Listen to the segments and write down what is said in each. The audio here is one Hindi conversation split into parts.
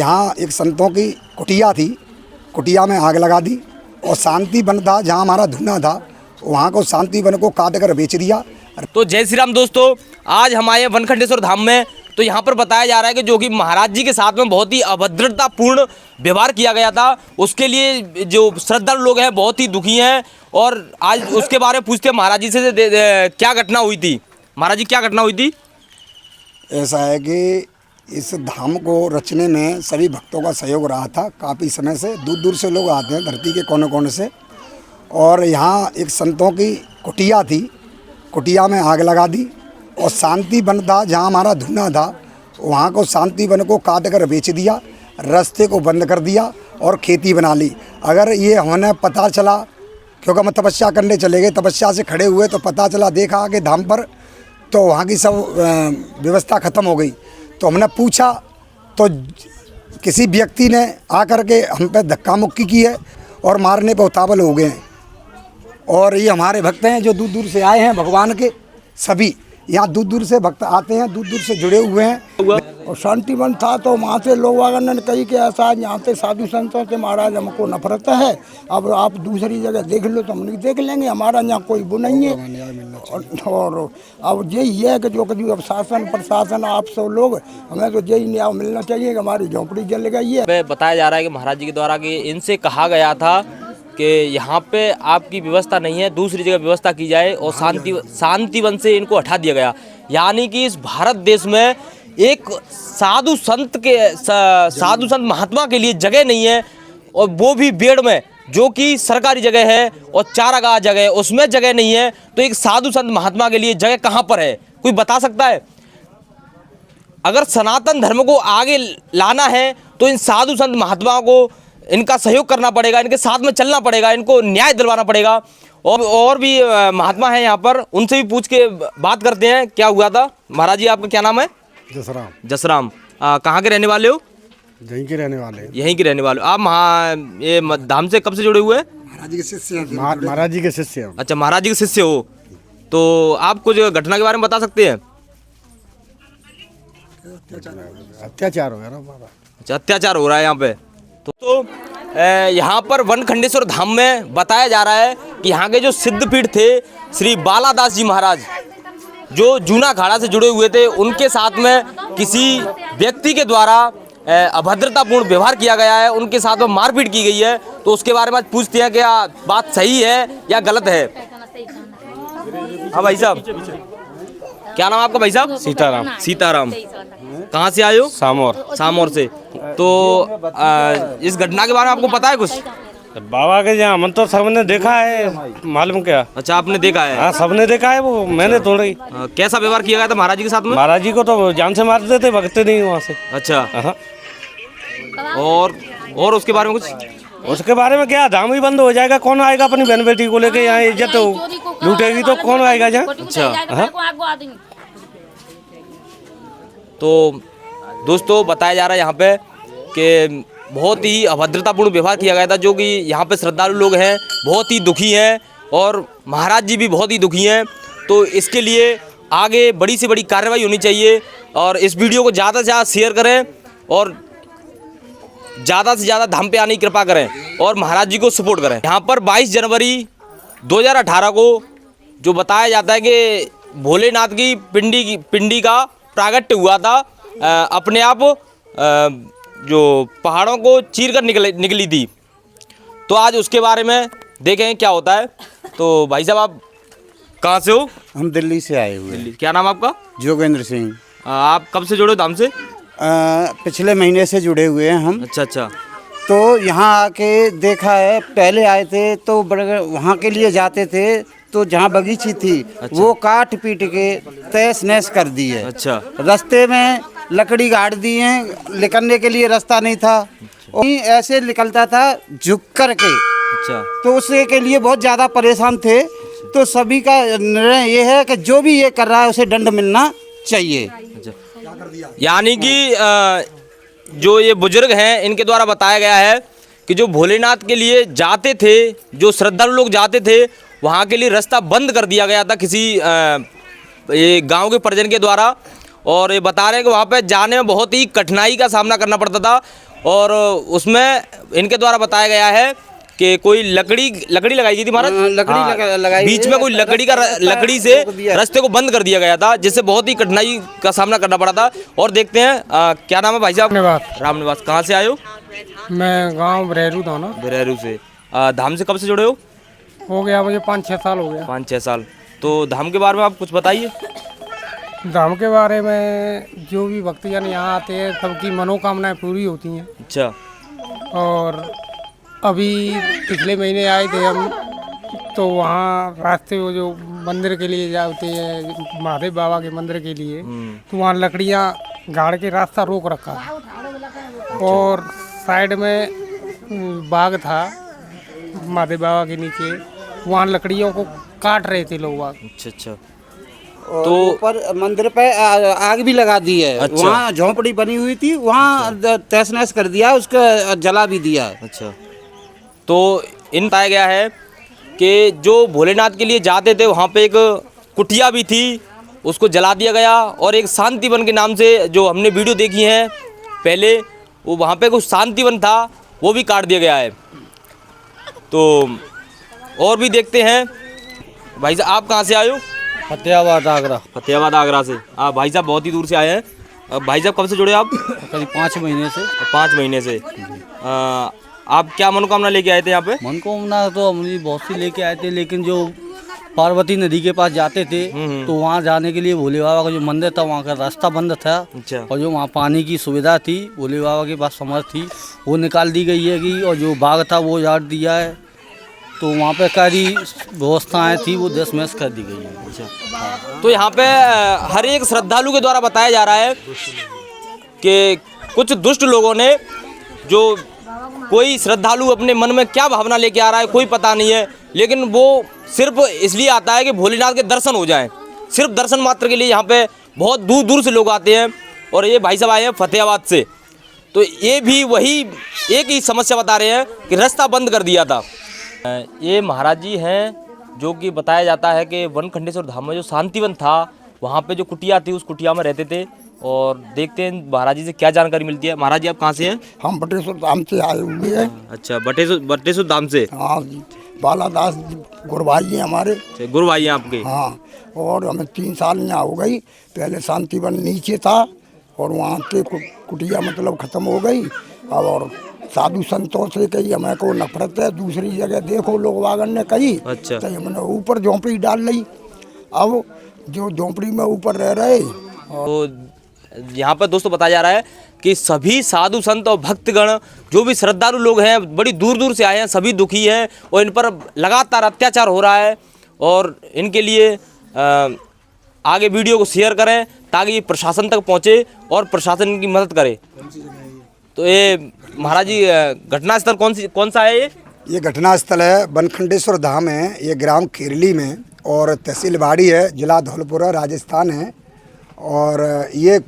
यहाँ एक संतों की कुटिया थी, कुटिया में आग लगा दी और शांति वन था जहाँ हमारा धुना था, वहाँ को शांति वन को काट कर बेच दिया। तो जय श्री राम दोस्तों, आज हमारे वनखंडेश्वर धाम में तो यहाँ पर बताया जा रहा है कि जो कि महाराज जी के साथ में बहुत ही अभद्रतापूर्ण व्यवहार किया गया था, उसके लिए जो श्रद्धालु लोग हैं बहुत ही दुखी हैं। और आज उसके बारे में पूछते हैं महाराज जी से क्या घटना हुई थी। महाराज जी क्या घटना हुई थी? ऐसा है कि इस धाम को रचने में सभी भक्तों का सहयोग रहा था। काफ़ी समय से दूर दूर से लोग आते हैं धरती के कोने कोने से। और यहाँ एक संतों की कुटिया थी, कुटिया में आग लगा दी और शांति वन था जहाँ हमारा धुना था, वहाँ को शांति वन को काट कर बेच दिया, रास्ते को बंद कर दिया और खेती बना ली। अगर ये हमें पता चला, क्योंकि हम तपस्या करने चले गए, तपस्या से खड़े हुए तो पता चला, देखा कि धाम पर तो वहाँ की सब व्यवस्था ख़त्म हो गई। तो हमने पूछा तो किसी व्यक्ति ने आकर के हम पे धक्का मुक्की की है और मारने पर उतावल हो गए हैं। और ये हमारे भक्त हैं जो दूर दूर से आए हैं, भगवान के सभी यहाँ दूर दूर से भक्त आते हैं, दूर दूर से जुड़े हुए हैं। और शांति वन था तो वहाँ से लोग ने कही कि ऐसा यहाँ से साधु संतों से महाराज हमको नफरत है, अब आप दूसरी जगह देख लो तो हम नहीं देख लेंगे, हमारा यहाँ कोई वो नहीं है। और अब यही है कि जो कभी अब शासन प्रशासन आप सब लोग, हमें तो यही न्याय मिलना चाहिए कि हमारी झोंपड़ी जल गई है। बताया जा रहा है कि महाराज जी के द्वारा कि इनसे कहा गया था कि यहाँ पे आपकी व्यवस्था नहीं है, दूसरी जगह व्यवस्था की जाए और शांति वन से इनको हटा दिया गया। यानी कि इस भारत देश में एक साधु संत महात्मा के लिए जगह नहीं है, और वो भी बेड़ में जो कि सरकारी जगह है और चारागाह जगह है उसमें जगह नहीं है। तो एक साधु संत महात्मा के लिए जगह कहाँ पर है, कोई बता सकता है? अगर सनातन धर्म को आगे लाना है तो इन साधु संत महात्माओं को इनका सहयोग करना पड़ेगा, इनके साथ में चलना पड़ेगा, इनको न्याय दिलवाना पड़ेगा। और भी महात्मा हैं यहाँ पर, उनसे भी पूछ के बात करते हैं क्या हुआ था। महाराज जी आपका क्या नाम है? जसराम। जसराम। कहाँ के रहने वाले हो? यहीं के रहने वाले हैं। यहीं के रहने वाले हो आप? ये धाम से कब से जुड़े हुए हैं? महाराज जी के शिष्य हैं। महाराज जी के शिष्य हैं। अच्छा, महाराज जी के शिष्य हो। तो आप कुछ घटना के बारे में बता सकते हैं? अत्याचार हो गया ना हमारा। अच्छा, अत्याचार हो रहा है यहाँ पे। तो यहाँ पर वनखंडेश्वर धाम में बताया जा रहा है कि यहाँ के जो सिद्धपीठ थे श्री बालादास जी महाराज, जो जूना अखाड़ा से जुड़े हुए थे, उनके साथ में किसी व्यक्ति के द्वारा अभद्रतापूर्ण व्यवहार किया गया है, उनके साथ में मारपीट की गई है। तो उसके बारे में आज पूछते हैं क्या बात सही है या गलत है। हाँ भाई साहब, क्या नाम है आपका भाई साहब? सीताराम। सीताराम। कहाँ से आए हो? सामौर से। तो इस घटना के बारे में आपको पता है कुछ? बाबा के यहाँ हम तो सबने देखा है, मालूम क्या। अच्छा, आपने देखा है? हाँ, सबने देखा है, वो मैंने थोड़ी। कैसा व्यवहार किया गया था महाराज जी के साथ में? महाराज जी को तो जान से मारते थे, भगते नहीं वहाँ से। अच्छा। हाँ। और उसके बारे में कुछ? उसके बारे में क्या, धाम ही बंद हो जाएगा, कौन आएगा अपनी बहन बेटी को लेके यहाँ? इज्जत लूटेगी तो कौन आएगा यहाँ? अच्छा। तो दोस्तों बताया जा रहा है यहाँ पे कि बहुत ही अभद्रतापूर्ण व्यवहार किया गया था, जो कि यहाँ पे श्रद्धालु लोग हैं बहुत ही दुखी हैं और महाराज जी भी बहुत ही दुखी हैं। तो इसके लिए आगे बड़ी से बड़ी कार्रवाई होनी चाहिए और इस वीडियो को ज़्यादा से ज़्यादा शेयर करें और ज़्यादा से ज़्यादा धाम पे आने की कृपा करें और महाराज जी को सपोर्ट करें। यहाँ पर 22 जनवरी 2018 को जो बताया जाता है कि भोलेनाथ की पिंडी का प्रागट्य हुआ था, अपने आप जो पहाड़ों को चीर कर निकली थी। तो आज उसके बारे में देखें क्या होता है। तो भाई साहब आप कहाँ से हो? हम दिल्ली से आए हुए। दिल्ली। क्या नाम आपका? जोगेंद्र सिंह। आप कब से जुड़े हो धाम से? पिछले महीने से जुड़े हुए हैं हम। अच्छा अच्छा। तो यहाँ आके देखा है, पहले आए थे तो वहाँ के लिए जाते थे तो जहाँ बगीची थी वो काट पीट के तहस नहस कर दी है। अच्छा। रास्ते में लकड़ी गाड़ दी है, निकलने के लिए रास्ता नहीं था, और ऐसे निकलता था झुक कर के। अच्छा। तो उसके के लिए बहुत ज़्यादा परेशान थे। तो सभी का निर्णय ये है कि जो भी ये कर रहा है उसे दंड मिलना चाहिए। अच्छा। यानी कि जो ये बुजुर्ग हैं इनके द्वारा बताया गया है कि जो भोलेनाथ के लिए जाते थे, जो श्रद्धालु लोग जाते थे, वहाँ के लिए रास्ता बंद कर दिया गया था किसी ये गांव के परिजन के द्वारा। और ये बता रहे हैं कि वहाँ पे जाने में बहुत ही कठिनाई का सामना करना पड़ता था और उसमें इनके द्वारा बताया गया है कि कोई लकड़ी लगाई गई थी महाराज। लगाई बीच में कोई लकड़ी से रास्ते को बंद कर दिया गया था, जिससे बहुत ही कठिनाई का सामना करना पड़ा था। और देखते हैं क्या नाम है भाई साहब? राम निवास। कहाँ से आए हो? मैं गांव बरेरू था ना। बरेरू से। धाम से कब से जुड़े हो गया मुझे 5-6 साल हो गया। 5-6 साल। तो धाम के बारे में आप कुछ बताइए। धाम के बारे में जो भी भक्तजन यहाँ आते हैं सबकी मनोकामनाएं पूरी होती हैं। अच्छा। और अभी पिछले महीने आए थे हम, तो वहाँ रास्ते वो जो मंदिर के लिए जाते हैं, महादेव बाबा के मंदिर के लिए, तो वहाँ लकड़ियाँ गाड़ के रास्ता रोक रखा और साइड में बाग था महादेव बाबा के नीचे, वहाँ लकड़ियों को काट रहे थे लोग। अच्छा। तो ऊपर मंदिर पे आग भी लगा दी है। अच्छा। वहाँ झोंपड़ी बनी हुई थी, वहाँ तहस नहस कर दिया, उसका जला भी दिया। अच्छा। तो इन बताया गया है कि जो भोलेनाथ के लिए जाते थे वहाँ पे एक कुटिया भी थी, उसको जला दिया गया। और एक शांतिवन के नाम से जो हमने वीडियो देखी है पहले, वो वहाँ पे कुछ शांतिवन था, वो भी काट दिया गया है। तो और भी देखते हैं। भाई साहब आप कहाँ से आए हो? फतेहाबाद आगरा। फतेहाबाद आगरा से। भाई साहब बहुत ही दूर से आए हैं। भाई साहब कब से जुड़े आप? करीब 5 महीने से। 5 महीने से। आप क्या मनोकामना लेके आए थे यहाँ पे? मनोकामना तो हम बहुत सी लेके आए थे, लेकिन जो पार्वती नदी के पास जाते थे तो वहाँ जाने के लिए भोले बाबा का जो मंदिर था वहाँ का रास्ता बंद था। अच्छा। और जो वहाँ पानी की सुविधा थी भोले बाबा के पास समर्थ थी, वो निकाल दी गई है कि, और जो बाग था वो उजाड़ दिया है। तो वहाँ पे सारी व्यवस्थाएँ थी वो दस-मैस कर दी गई है। अच्छा। तो यहाँ पे हर एक श्रद्धालु के द्वारा बताया जा रहा है कि कुछ दुष्ट लोगों ने, जो कोई श्रद्धालु अपने मन में क्या भावना लेके आ रहा है कोई पता नहीं है, लेकिन वो सिर्फ इसलिए आता है कि भोलेनाथ के दर्शन हो जाएं। सिर्फ दर्शन मात्र के लिए यहाँ पे बहुत दूर दूर से लोग आते हैं। और ये भाई साहब आए हैं फतेहाबाद से, तो ये भी वही एक ही समस्या बता रहे हैं कि रास्ता बंद कर दिया था। ये महाराज जी हैं जो कि बताया जाता है कि वनखंडेश्वर धाम में जो शांतिवन था वहाँ पे जो कुटिया थी उस कुटिया में रहते थे। और देखते हैं महाराज जी से क्या जानकारी मिलती है। महाराज जी आप कहाँ से हैं? हम बटेश्वर धाम से आए हुए हैं। अच्छा, बटेश्वर धाम से। हाँ, बालादास गुरु भाई हैं हमारे। गुरु भाई हैं आपके? हाँ, और हमें 3 साल यहाँ हो गई। पहले शांतिवन नीचे था और वहाँ से कुटिया मतलब ख़त्म हो गई। अब और साधु संतों से कही हमें को नफरत है, दूसरी जगह देखो लोग वागन ने कही। अच्छा। तो हमने ऊपर झोंपड़ी डाल ली। अब जो झोंपड़ी में ऊपर रह रहे, तो यहाँ पर दोस्तों बताया जा रहा है कि सभी साधु संत और भक्तगण जो भी श्रद्धालु लोग हैं बड़ी दूर दूर से आए हैं, सभी दुखी हैं और इन पर लगातार अत्याचार हो रहा है। और इनके लिए आगे वीडियो को शेयर करें ताकि ये प्रशासन तक पहुँचे और प्रशासन इनकी मदद करे। तो ये महाराज जी घटना स्थल कौन सा है? ये घटना स्थल है वनखंडेश्वर धाम है, ये ग्राम खेरली में और तहसील बाड़ी है, जिला धौलपुरा राजस्थान है। और ये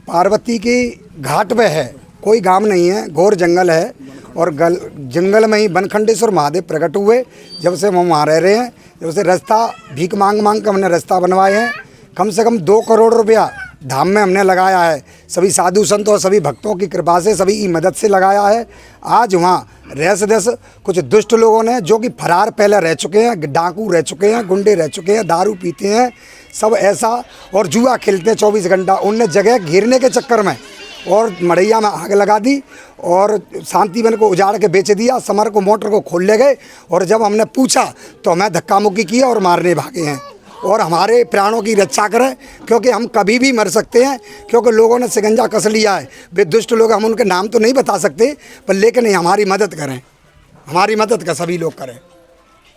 पार्वती की घाट पे है, कोई गांव नहीं है, घोर जंगल है। और जंगल में ही वनखंडेश्वर महादेव प्रकट हुए। जब से हम वहाँ रह रहे हैं, जब से रास्ता भीख मांग मांग कर हमने रास्ता बनवाए हैं। कम से कम 2 करोड़ रुपया धाम में हमने लगाया है, सभी साधु संतों और सभी भक्तों की कृपा से, सभी की मदद से लगाया है। आज वहाँ रहस दस कुछ दुष्ट लोगों ने, जो कि फरार पहले रह चुके हैं, डाकू रह चुके हैं, गुंडे रह चुके हैं, दारू पीते हैं सब ऐसा, और जुआ खेलते हैं 24 घंटा। उनने जगह घेरने के चक्कर में और मड़ैया में आग लगा दी और शांतिवन को उजाड़ के बेच दिया। समर को मोटर को खोल ले गए और जब हमने पूछा तो हमें धक्का मुक्की किया और मारने भागे हैं। और हमारे प्राणों की रक्षा करें, क्योंकि हम कभी भी मर सकते हैं, क्योंकि लोगों ने शिकंजा कस लिया है। वे दुष्ट लोग, हम उनके नाम तो नहीं बता सकते, पर लेकिन हमारी मदद करें, हमारी मदद का सभी लोग करें।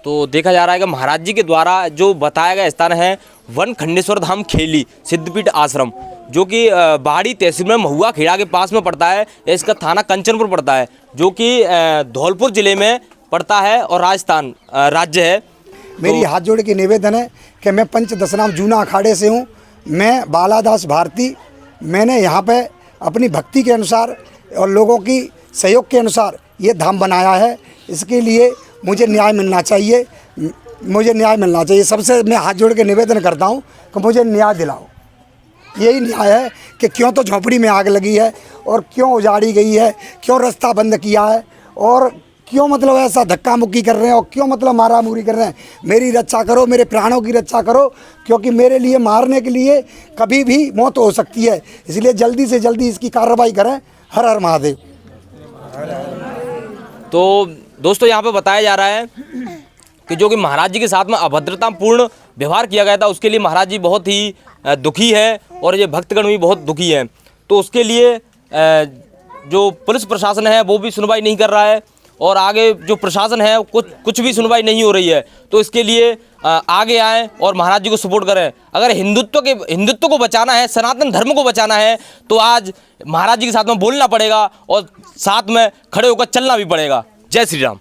तो देखा जा रहा है कि महाराज जी के द्वारा जो बताया गया स्थान है वनखंडेश्वर धाम खेली सिद्धपीठ आश्रम, जो कि बाड़ी तहसील में महुआ खेड़ा के पास में पड़ता है। इसका थाना कंचनपुर पड़ता है, जो कि धौलपुर ज़िले में पड़ता है और राजस्थान राज्य है। मेरी हाथ जोड़ के निवेदन है कि मैं पंच दशनाम जूना अखाड़े से हूँ, मैं बालादास भारती। मैंने यहाँ पे अपनी भक्ति के अनुसार और लोगों की सहयोग के अनुसार ये धाम बनाया है। इसके लिए मुझे न्याय मिलना चाहिए, मुझे न्याय मिलना चाहिए। सबसे मैं हाथ जोड़ के निवेदन करता हूँ कि मुझे न्याय दिलाओ। यही न्याय है कि क्यों तो झोपड़ी में आग लगी है और क्यों उजाड़ी गई है, क्यों रास्ता बंद किया है और क्यों मतलब ऐसा धक्का मुक्की कर रहे हैं और क्यों मतलब मारा मुरी कर रहे हैं। मेरी रक्षा करो, मेरे प्राणों की रक्षा करो, क्योंकि मेरे लिए मारने के लिए कभी भी मौत हो सकती है। इसलिए जल्दी से जल्दी इसकी कार्रवाई करें। हर हर महादेव। तो दोस्तों यहाँ पे बताया जा रहा है कि जो कि महाराज जी के साथ में अभद्रतापूर्ण व्यवहार किया गया था, उसके लिए महाराज जी बहुत ही दुखी है और ये भक्तगण भी बहुत दुखी हैं। तो उसके लिए जो पुलिस प्रशासन है वो भी सुनवाई नहीं कर रहा है और आगे जो प्रशासन है कुछ भी सुनवाई नहीं हो रही है। तो इसके लिए आगे आएँ और महाराज जी को सपोर्ट करें। अगर हिंदुत्व को बचाना है, सनातन धर्म को बचाना है, तो आज महाराज जी के साथ में बोलना पड़ेगा और साथ में खड़े होकर चलना भी पड़ेगा। जय श्री राम।